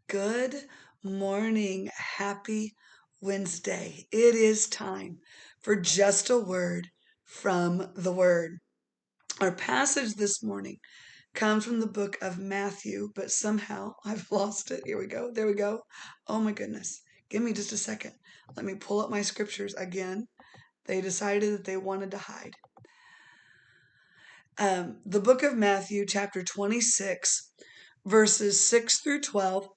Good morning. Happy Wednesday. It is time for just a word from the Word. Our passage this morning comes from the book of Matthew, but somehow I've lost it. Here we go. There we go. Oh my goodness. Give me just a second. Let me pull up my scriptures again. They decided that they wanted to hide. The book of Matthew, chapter 26, verses 6 through 12.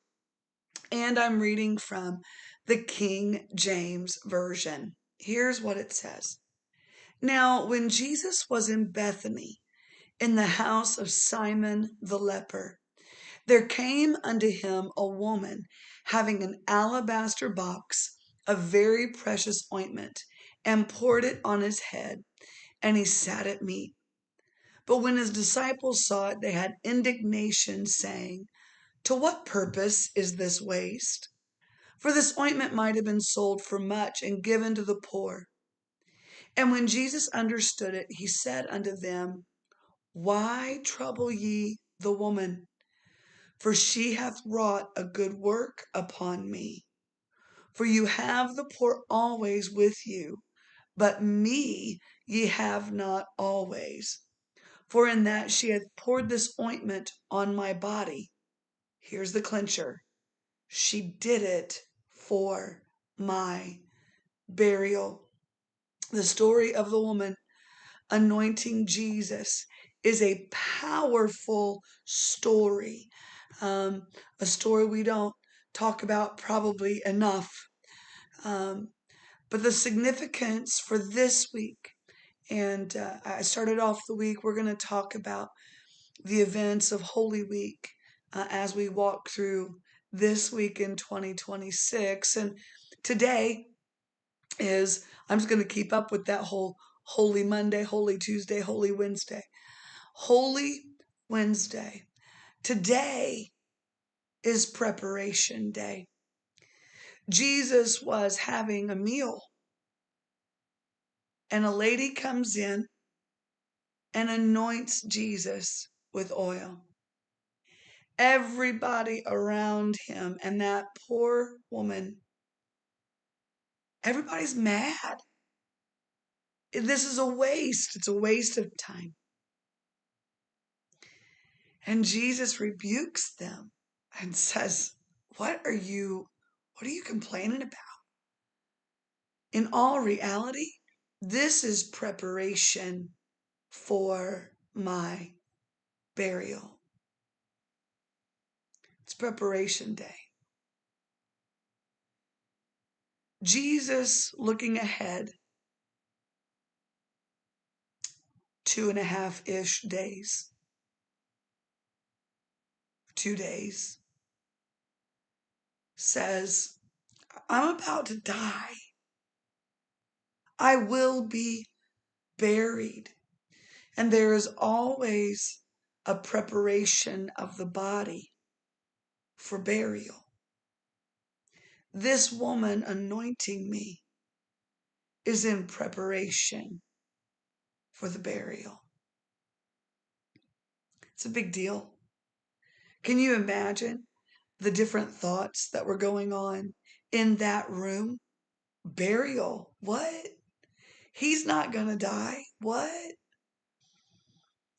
And I'm reading from the King James Version. Here's what it says. Now, when Jesus was in Bethany, in the house of Simon the leper, there came unto him a woman having an alabaster box of very precious ointment, and poured it on his head, and he sat at meat. But when his disciples saw it, they had indignation, saying, To what purpose is this waste? For this ointment might have been sold for much and given to the poor. And when Jesus understood it, he said unto them, Why trouble ye the woman? For she hath wrought a good work upon me. For you have the poor always with you, but me ye have not always. For in that she hath poured this ointment on my body. Here's the clincher. She did it for my burial. The story of the woman anointing Jesus is a powerful story, a story we don't talk about probably enough. But the significance for this week, and I started off the week, we're going to talk about the events of Holy Week as we walk through this week in 2026. And today I'm just going to keep up with that whole Holy Monday, Holy Tuesday, Holy Wednesday. Holy Wednesday. Today is preparation day. Jesus was having a meal, and a lady comes in and anoints Jesus with oil. Everybody around him and that poor woman, everybody's mad. This is a waste. It's a waste of time. And Jesus rebukes them and says, What are you complaining about? In all reality, this is preparation for my burial. It's preparation day. Jesus looking ahead 2.5-ish days, 2 days, says, I'm about to die. I will be buried. And there is always a preparation of the body for burial. This woman anointing me is in preparation for the burial. It's a big deal. Can you imagine the different thoughts that were going on in that room? Burial? What? He's not going to die. What?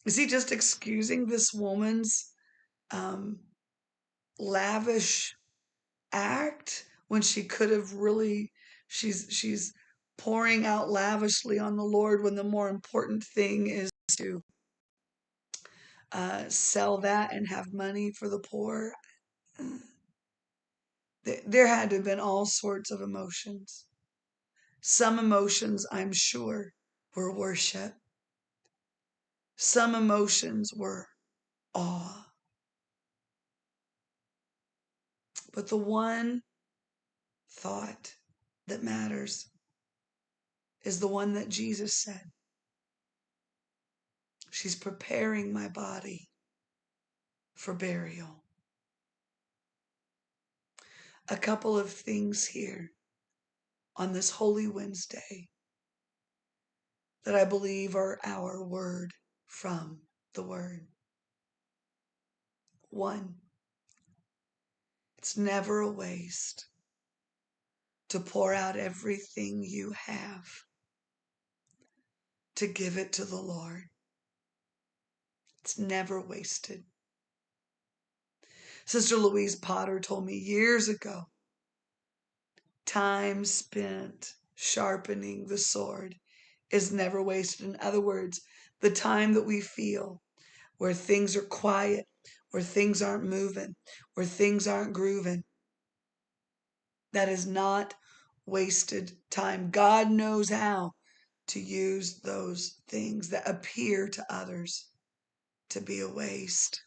Is he just excusing this woman's lavish act when she could have really, she's pouring out lavishly on the Lord when the more important thing is to sell that and have money for the poor? There had to have been all sorts of emotions. Some emotions, I'm sure, were worship. Some emotions were awe. But the one thought that matters is the one that Jesus said. She's preparing my body for burial. A couple of things here on this Holy Wednesday that I believe are our word from the Word. One, It's never a waste to pour out everything you have, to give it to the Lord. It's never wasted. Sister Louise Potter told me years ago, time spent sharpening the sword is never wasted. In other words, the time that we feel where things are quiet, where things aren't moving, where things aren't grooving, that is not wasted time. God knows how to use those things that appear to others to be a waste.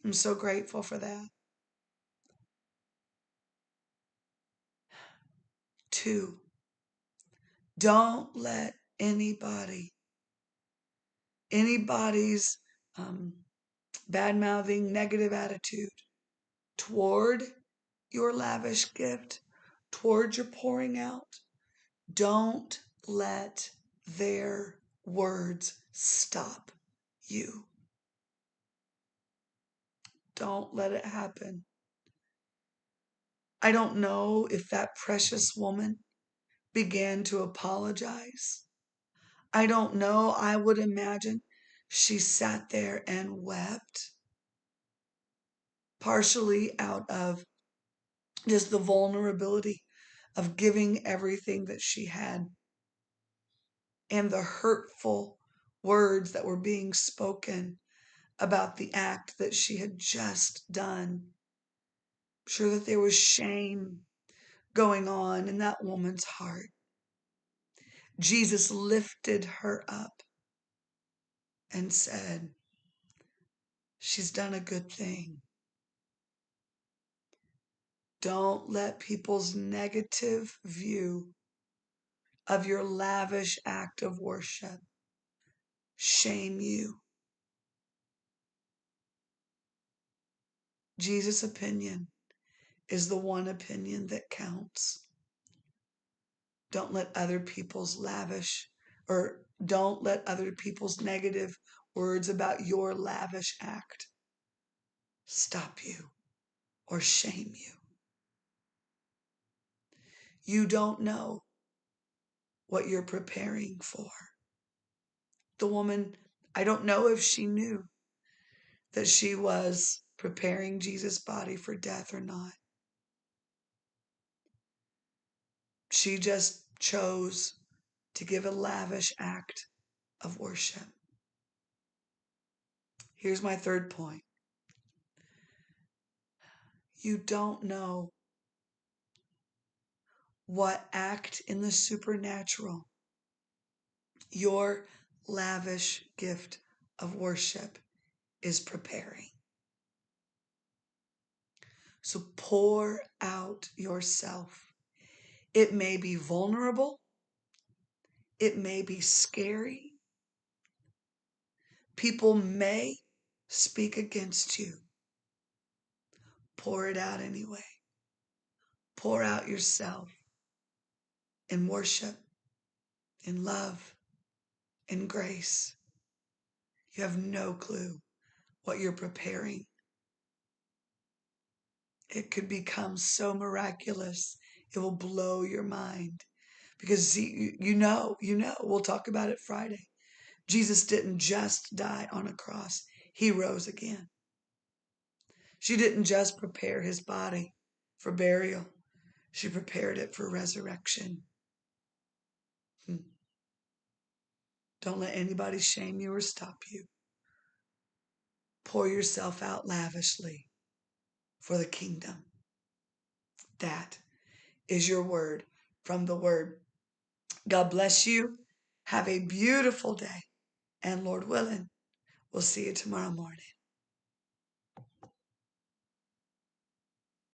I'm so grateful for that. 2, don't let anybody's bad-mouthing, negative attitude toward your lavish gift, toward your pouring out, don't let their words stop you. Don't let it happen. I don't know if that precious woman began to apologize. I don't know. I would imagine she sat there and wept, partially out of just the vulnerability of giving everything that she had and the hurtful words that were being spoken about the act that she had just done. I'm sure that there was shame going on in that woman's heart. Jesus lifted her up and said, she's done a good thing. Don't let people's negative view of your lavish act of worship shame you. Jesus' opinion is the one opinion that counts. Don't let other people's negative words about your lavish act stop you or shame you. You don't know what you're preparing for. The woman, I don't know if she knew that she was preparing Jesus' body for death or not. She just chose to give a lavish act of worship. Here's my third point. You don't know what act in the supernatural your lavish gift of worship is preparing. So pour out yourself. It may be vulnerable. It may be scary. People may speak against you. Pour it out anyway. Pour out yourself in worship, in love, in grace. You have no clue what you're preparing. It could become so miraculous. It will blow your mind. Because you know, we'll talk about it Friday. Jesus didn't just die on a cross. He rose again. She didn't just prepare his body for burial. She prepared it for resurrection. Don't let anybody shame you or stop you. Pour yourself out lavishly for the kingdom. That is your word from the word. God bless you. Have a beautiful day. And Lord willing, we'll see you tomorrow morning.